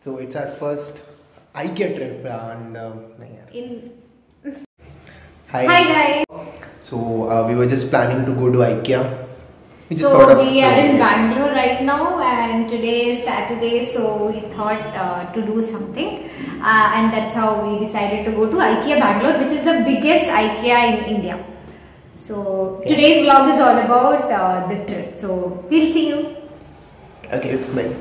So it's our first IKEA trip and Hi guys. So we were just planning to go to IKEA. We are in Bangalore right now and today is Saturday, so we thought to do something and that's how we decided to go to IKEA Bangalore, which is the biggest IKEA in India. So today's vlog is all about the trip. So we'll see you. Okay, bye.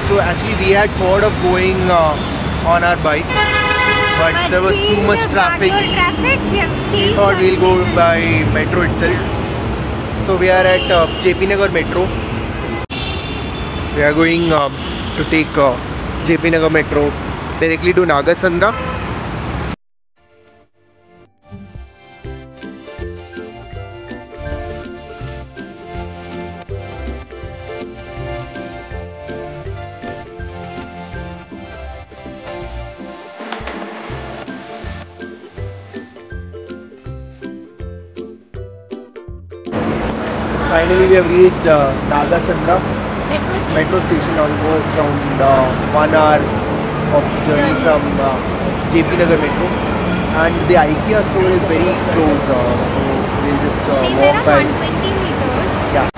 So actually we had thought of going on our bike, but there was too much traffic. We thought we'll go by metro itself. So we are at JP Nagar Metro. We are going to take JP Nagar Metro directly to Nagasandra. Finally, we have reached Nagasandra metro station, almost around 1 hour of journey from JP Nagar Metro, and the IKEA store is very close, so we'll just walk by. 120 meters. Yeah.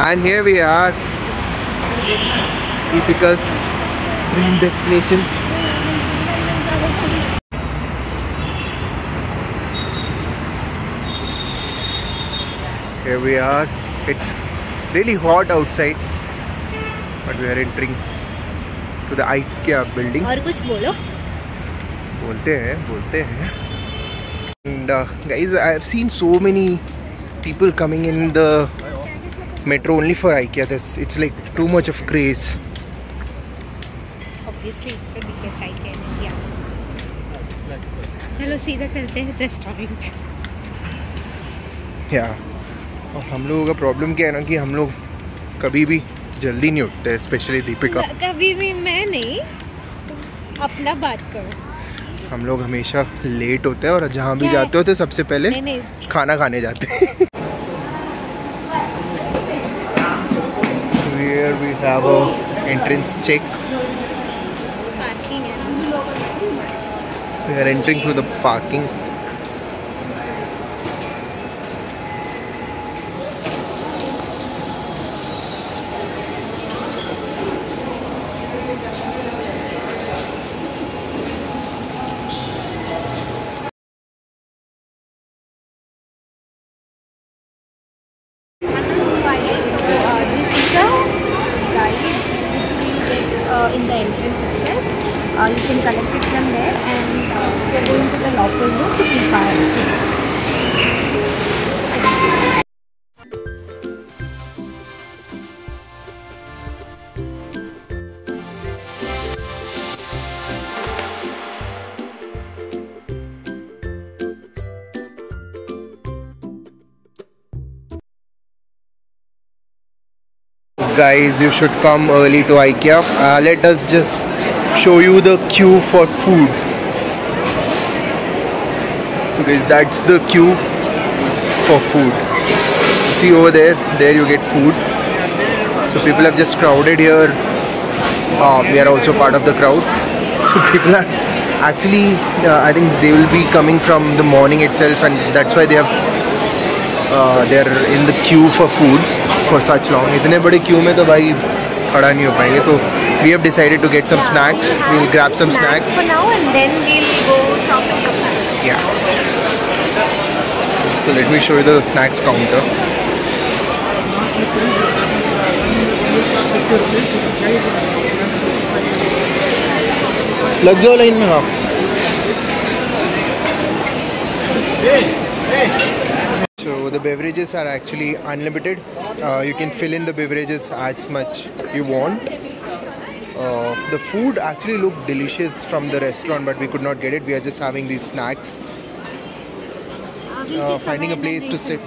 And here we are, Deepika's dream destination. Here we are. It's really hot outside, but we are entering to the IKEA building. और कुछ बोलो? बोलते हैं. And guys, I have seen so many people coming in the metro only for IKEA. It's like too much of craze. Obviously, it's the biggest IKEA in India. चलो सीधा चलते हैं restaurant. Yeah. और हम लोगों का प्रॉब्लम क्या है ना कि हम लोग कभी भी जल्दी नहीं उठते, स्पेशली दीपिका. कभी भी मैं नहीं, अपना बात करो. हम लोग हमेशा लेट होते हैं और जहाँ भी जाते होते सबसे पहले खाना खाने जाते हैं. Here we have a entrance check. Parking. We are entering through the parking. In the entrance itself, you can collect it from there, and we are going to the locker room to keep our things. Guys, you should come early to IKEA. Let us just show you the queue for food. So guys, that's the queue for food. See over there you get food. So people have just crowded here. We are also part of the crowd. So people are actually, I think they will be coming from the morning itself, and that's why they are in the queue for food for such long. इतने बड़े queue में तो भाई खड़ा नहीं हो पाएंगे. तो we have decided to get some snacks. We'll grab some snacks for now, and then we'll go shopping for snacks. Yeah. So let me show you the snacks counter. लग जाओ लाइन में आप. beverages are actually unlimited. You can fill in the beverages as much you want. The food actually looked delicious from the restaurant, but we could not get it. We are just having these snacks. Finding a place to sit.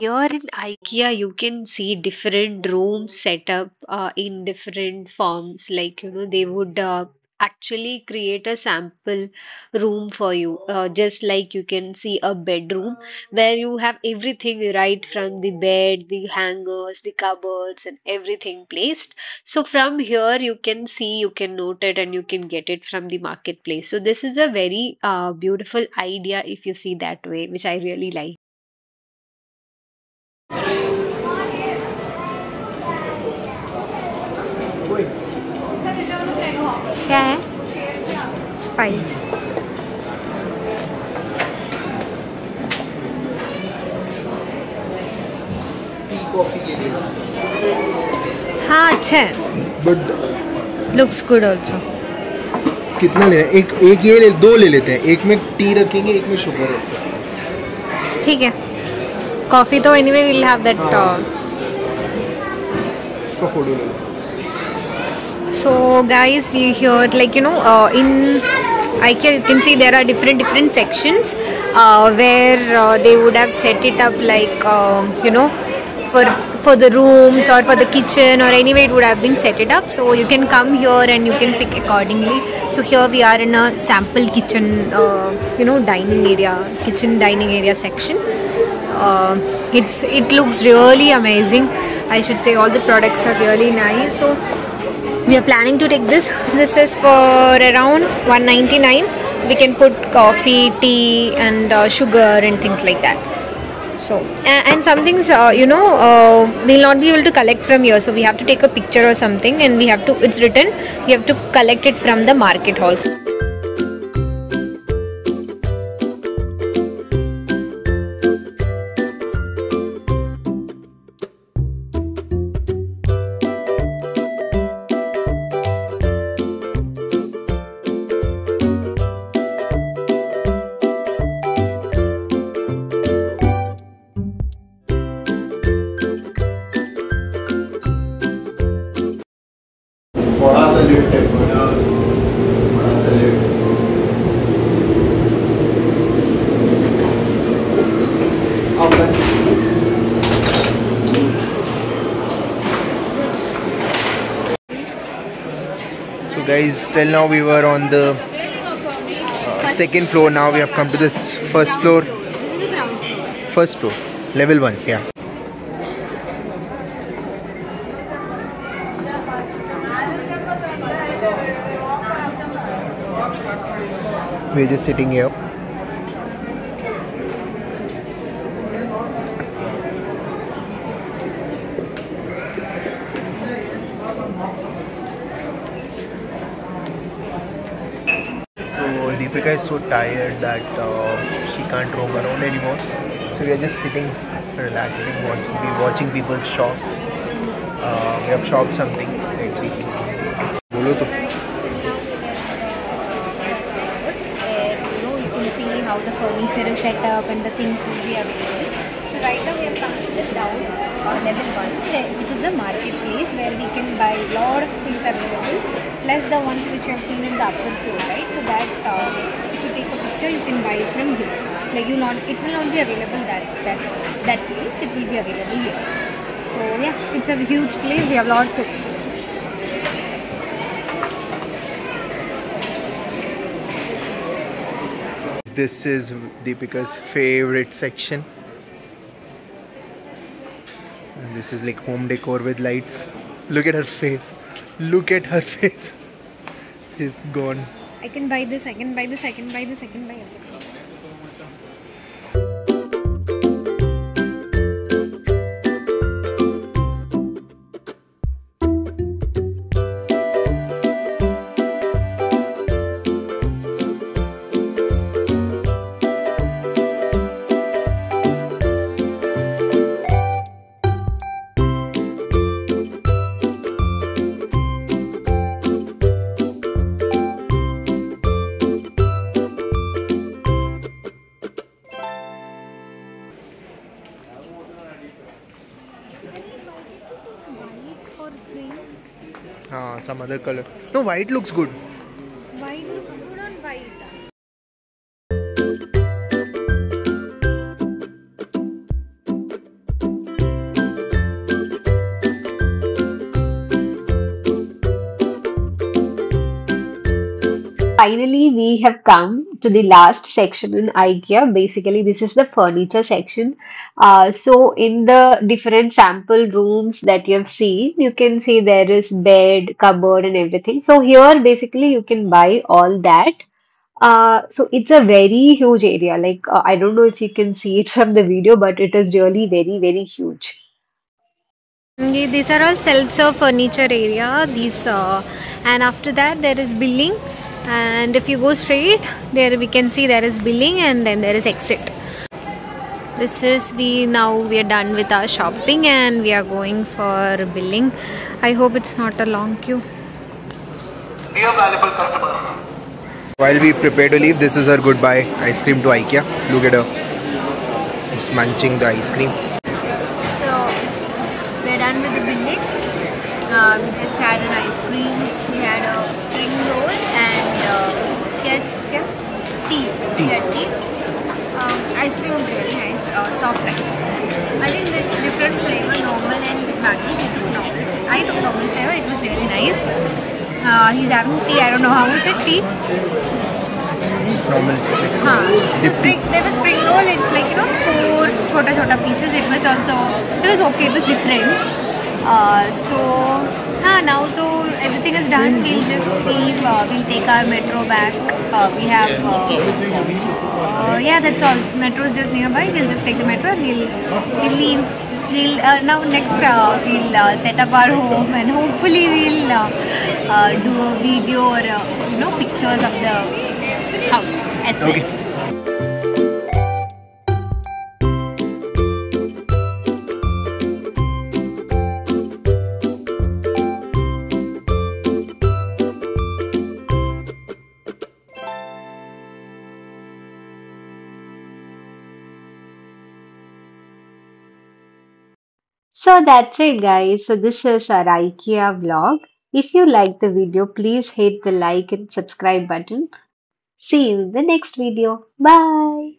Here in IKEA, you can see different rooms set up in different forms. Like, they would actually create a sample room for you. Just like you can see a bedroom where you have everything right from the bed, the hangers, the cupboards, and everything placed. So, from here, you can see, you can note it, and you can get it from the marketplace. So, this is a very beautiful idea if you see that way, which I really like. क्या है spice हाँ अच्छा है But looks good also कितना लेना है? एक ये दो ले लेते हैं. एक में टी रखेंगे, एक में शुगर रखेंगे. ठीक है कॉफी तो एनीवे विल हैव दैट इसका फोटो ले लो. So guys, we here like in IKEA you can see there are different sections where they would have set it up like for the rooms or for the kitchen or anyway it would have been set it up. So you can come here and you can pick accordingly. So here we are in a sample kitchen kitchen dining area section. It looks really amazing. I should say all the products are really nice. So we are planning to take this. This is for around 199. So we can put coffee, tea, and sugar and things like that. So and some things we'll not be able to collect from here. So we have to take a picture or something, and we have to. It's written. We have to collect it from the market also. बड़ा सा lift है, बड़ा सा lift. So guys, till now we were on the second floor. Now we have come to this first floor. First floor, level 1. Yeah. We're just sitting here. So Deepika is so tired that she can't roam around anymore. So we are just sitting, relaxing, watching people shop. We have shopped something. Let's see. बोलो तो. How the furniture is set up and the things will be available. So right now we have come to the down level 1, which is the marketplace where we can buy a lot of things available, plus the ones which you have seen in the upper floor, right? So that if you take a picture, you can buy it from here. Like it will not be available that place. It will be available here. So yeah, it's a huge place. We have a lot to explore. This is Deepika's favorite section. And this is like home decor with lights. Look at her face. Look at her face. She's gone. I can buy this, I can buy this, I can buy this, I can buy everything. some other color. No, white looks good. White looks good on white. Finally, we have come to the last section in IKEA. Basically, this is the furniture section. So, in the different sample rooms that you have seen, you can see there is bed, cupboard, and everything. So, here basically you can buy all that. So it's a very huge area. Like I don't know if you can see it from the video, but it is really very, very huge. Okay, these are all self-serve furniture area. And after that there is billing. And if you go straight, there we can see there is billing, and then there is exit. This is we are done with our shopping and we are going for billing. I hope it's not a long queue. Dear valuable customers, While we prepare to leave, this is our goodbye ice cream to IKEA. Look at her. It's munching the ice cream. So we're done with the billing. We just had an ice cream. We had a spring roll and tea. We had tea. Ice cream was really nice. Soft ice. I think it's different flavor, normal and vanilla. We took normal. I took normal flavor. It was really nice. He's having tea. I don't know how is it tea. It's normal. There was spring roll. It's like 4 chota pieces. It was okay. It was different. Now though everything is done, we'll just leave. We'll take our metro back. We have that's all. Metro is just nearby. We'll just take the metro and we'll leave. Now next we'll set up our home, and hopefully we'll do a video or pictures of the house as well. Okay. So that's it, guys. So this is our IKEA vlog. If you like the video, please hit the like and subscribe button. See you in the next video. Bye.